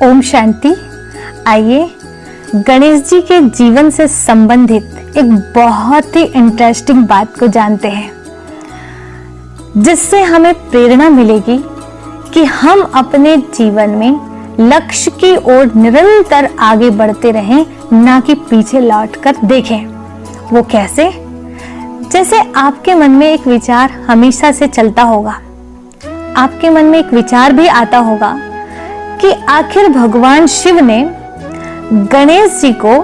ओम शांति। आइए गणेश जी के जीवन से संबंधित एक बहुत ही इंटरेस्टिंग बात को जानते हैं, जिससे हमें प्रेरणा मिलेगी कि हम अपने जीवन में लक्ष्य की ओर निरंतर आगे बढ़ते रहें, ना कि पीछे लौटकर देखें। वो कैसे? जैसे आपके मन में एक विचार हमेशा से चलता होगा, आपके मन में एक विचार भी आता होगा कि आखिर भगवान शिव ने गणेश जी को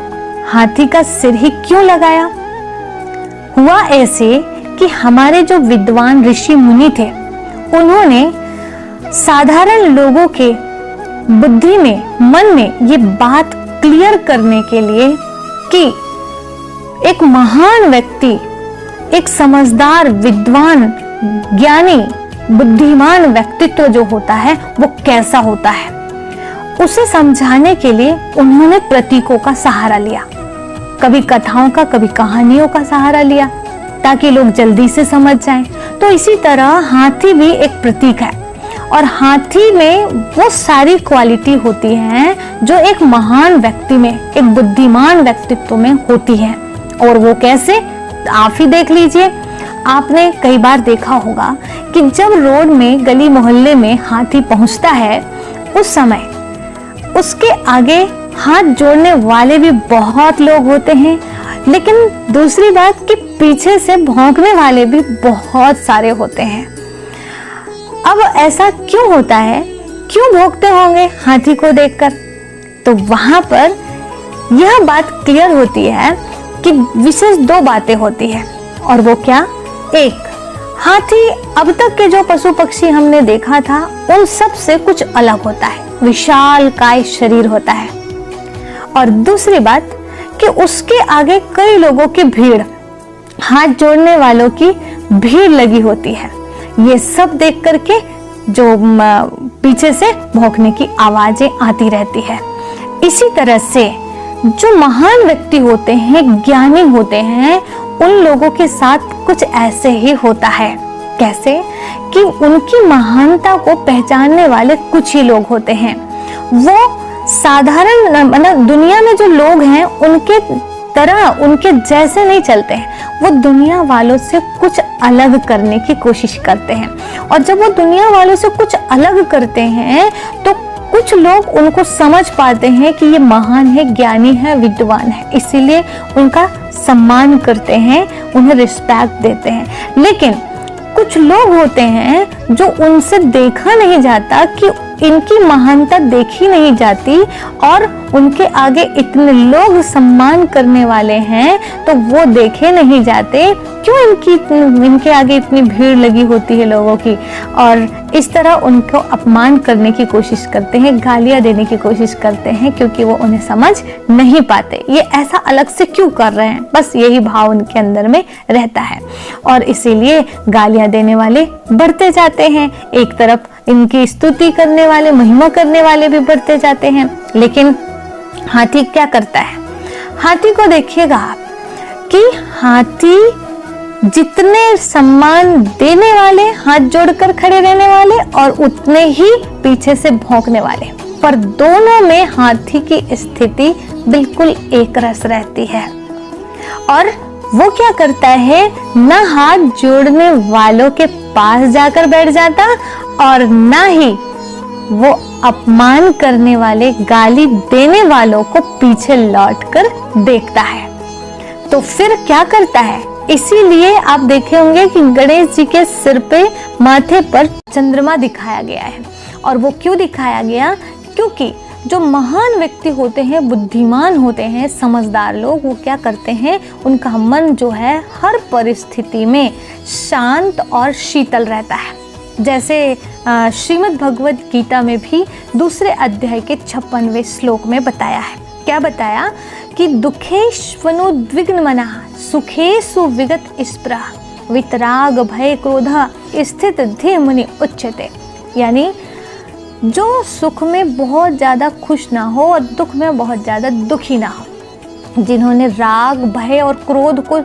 हाथी का सिर ही क्यों लगाया। हुआ ऐसे कि हमारे जो विद्वान ऋषि मुनि थे, उन्होंने साधारण लोगों के बुद्धि में, मन में ये बात क्लियर करने के लिए कि एक महान व्यक्ति, एक समझदार, विद्वान, ज्ञानी, बुद्धिमान व्यक्तित्व जो होता है वो कैसा होता है, उसे समझाने के लिए उन्होंने प्रतीकों का सहारा लिया। कभी कथाओं का, कभी कहानियों का सहारा लिया, ताकि लोग जल्दी से समझ जाएं। तो इसी तरह हाथी भी एक प्रतीक है, और हाथी में वो सारी क्वालिटी होती हैं जो एक महान व्यक्ति में, एक बुद्धिमान व्यक्तित्व में होती हैं। और वो कैसे, आप ही देख लीजिए। आपने कई बार देखा होगा कि जब रोड में, गली मोहल्ले में हाथी पहुंचता है, उस समय उसके आगे हाथ जोड़ने वाले भी बहुत लोग होते हैं, लेकिन दूसरी बात कि पीछे से भौंकने वाले भी बहुत सारे होते हैं। अब ऐसा क्यों होता है? क्यों भौंकते होंगे हाथी को देखकर? तो वहां पर यह बात क्लियर होती है कि विशेष दो बातें होती है। और वो क्या? एक, हाथी अब तक के जो पशु पक्षी हमने देखा था उन सब से कुछ अलग होता है, विशाल काय शरीर होता है। और दूसरी बात कि उसके आगे कई लोगों की भीड़, हाथ जोड़ने वालों की भीड़ लगी होती है। ये सब देख करके जो पीछे से भौंकने की आवाजें आती रहती है। इसी तरह से जो महान व्यक्ति होते हैं, ज्ञानी होते हैं, उन लोगों के साथ कुछ ऐसे ही होता है। कैसे? कि उनकी महानता को पहचानने वाले कुछ ही लोग होते हैं। वो साधारण, मतलब दुनिया में जो लोग हैं उनके तरह, उनके जैसे नहीं चलते हैं। वो दुनिया वालों से कुछ अलग करने की कोशिश करते हैं। और जब वो दुनिया वालों से कुछ अलग करते हैं तो कुछ लोग उनको समझ पाते हैं कि ये महान है, ज्ञानी है, विद्वान है, इसीलिए उनका सम्मान करते हैं, उन्हें रिस्पेक्ट देते हैं। लेकिन कुछ लोग होते हैं जो उनसे देखा नहीं जाता, कि इनकी महानता देखी नहीं जाती, और उनके आगे इतने लोग सम्मान करने वाले हैं तो वो देखे नहीं जाते। क्यों इनके आगे इतनी भीड़ लगी होती है लोगों की, और इस तरह उनको अपमान करने की कोशिश करते हैं, गालियां देने की कोशिश करते हैं, क्योंकि वो उन्हें समझ नहीं पाते ये ऐसा अलग से क्यों कर रहे हैं। बस यही भाव उनके अंदर में रहता है, और इसीलिए गालियां देने वाले बढ़ते जाते हैं। एक तरफ इनकी स्तुति करने वाले, महिमा करने वाले भी बढ़ते जाते हैं। लेकिन हाथी क्या करता है? हाथी को देखिएगा आप कि हाथी जितने सम्मान देने वाले, हाथ जोड़कर खड़े रहने वाले, और उतने ही पीछे से भौंकने वाले, पर दोनों में हाथी की स्थिति बिल्कुल एक रस रहती है। और वो क्या करता है? ना हाथ जोड़ने वालों के पास जाकर बैठ जाता, और ना ही वो अपमान करने वाले, गाली देने वालों को पीछे लौटकर देखता है। तो फिर क्या करता है? इसीलिए आप देखे होंगे कि गणेश जी के सिर पे, माथे पर चंद्रमा दिखाया गया है। और वो क्यों दिखाया गया? क्योंकि जो महान व्यक्ति होते हैं, बुद्धिमान होते हैं, समझदार लोग, वो क्या करते हैं? उनका मन जो है हर परिस्थिति में शांत और शीतल रहता है। जैसे श्रीमद् भगवद गीता में भी दूसरे अध्याय के 56वें श्लोक में बताया है। क्या बताया? कि दुखेष्वनुद्विग्न मनः सुखेषु विगत स्पृहः वितराग भय क्रोधः स्थित धीर मुनि उच्यते। यानी जो सुख में बहुत ज़्यादा खुश ना हो और दुख में बहुत ज़्यादा दुखी ना हो, जिन्होंने राग, भय और क्रोध को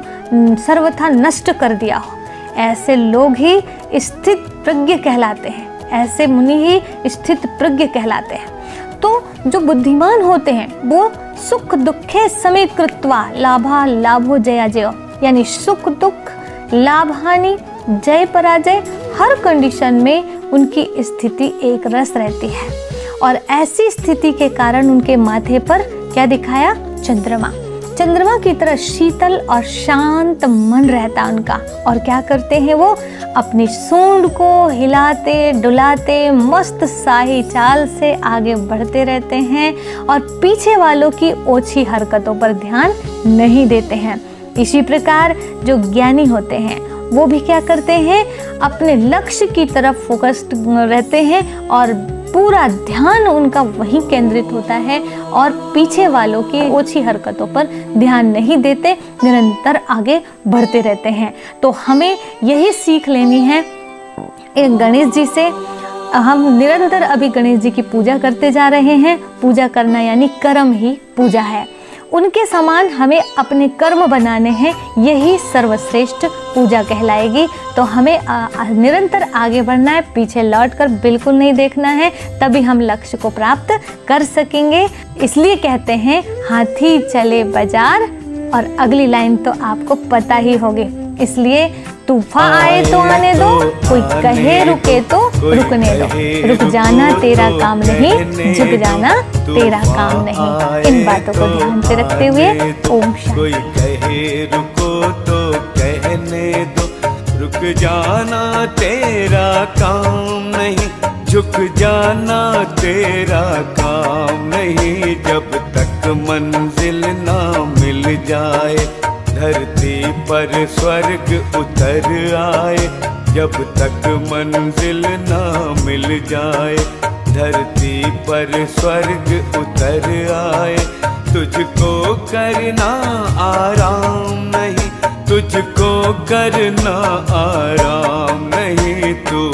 सर्वथा नष्ट कर दिया हो, ऐसे लोग ही स्थित प्रज्ञ कहलाते हैं। ऐसे मुनि ही स्थित प्रज्ञ कहलाते हैं। तो जो बुद्धिमान होते हैं वो सुख दुखे समेत कृत्वा लाभा लाभो जया जय, यानी सुख दुख लाभ हानि जय पराजय हर कंडीशन में उनकी स्थिति एक रस रहती है। और ऐसी स्थिति के कारण उनके माथे पर क्या दिखाया? चंद्रमा। चंद्रमा की तरह शीतल और शांत मन रहता उनका। और क्या करते हैं वो? अपनी सूंड को हिलाते डुलाते मस्त शाही चाल से आगे बढ़ते रहते हैं और पीछे वालों की ओछी हरकतों पर ध्यान नहीं देते हैं। इसी प्रकार जो ज्ञानी होते हैं वो भी क्या करते हैं? अपने लक्ष्य की तरफ फोकस्ड रहते हैं और पूरा ध्यान उनका वहीं केंद्रित होता है और पीछे वालों की ओछी हरकतों पर ध्यान नहीं देते, निरंतर आगे बढ़ते रहते हैं। तो हमें यही सीख लेनी है एक गणेश जी से। हम निरंतर अभी गणेश जी की पूजा करते जा रहे हैं। पूजा करना यानी कर्म ही पूजा है। उनके समान हमें अपने कर्म बनाने हैं, यही सर्वश्रेष्ठ पूजा कहलाएगी। तो हमें निरंतर आगे बढ़ना है, पीछे लौटकर बिल्कुल नहीं देखना है, तभी हम लक्ष्य को प्राप्त कर सकेंगे। इसलिए कहते हैं हाथी चले बाजार, और अगली लाइन तो आपको पता ही होगी। इसलिए तूफान आए तो आने दो, कोई कहे रुके तो रुकने दो, रुक जाना तेरा काम नहीं, झुक जाना तेरा काम नहीं। इन बातों को ध्यान से रखते हुए ओम शांति। कोई कहे रुको तो कहने दो, रुक जाना तेरा काम नहीं, झुक जाना तेरा काम नहीं। जब तक मंजिल ना मिल जाए, धरती पर स्वर्ग उतर आए। जब तक मंजिल ना मिल जाए, धरती पर स्वर्ग उतर आए। तुझको करना आराम नहीं, तुझको करना आराम नहीं। तू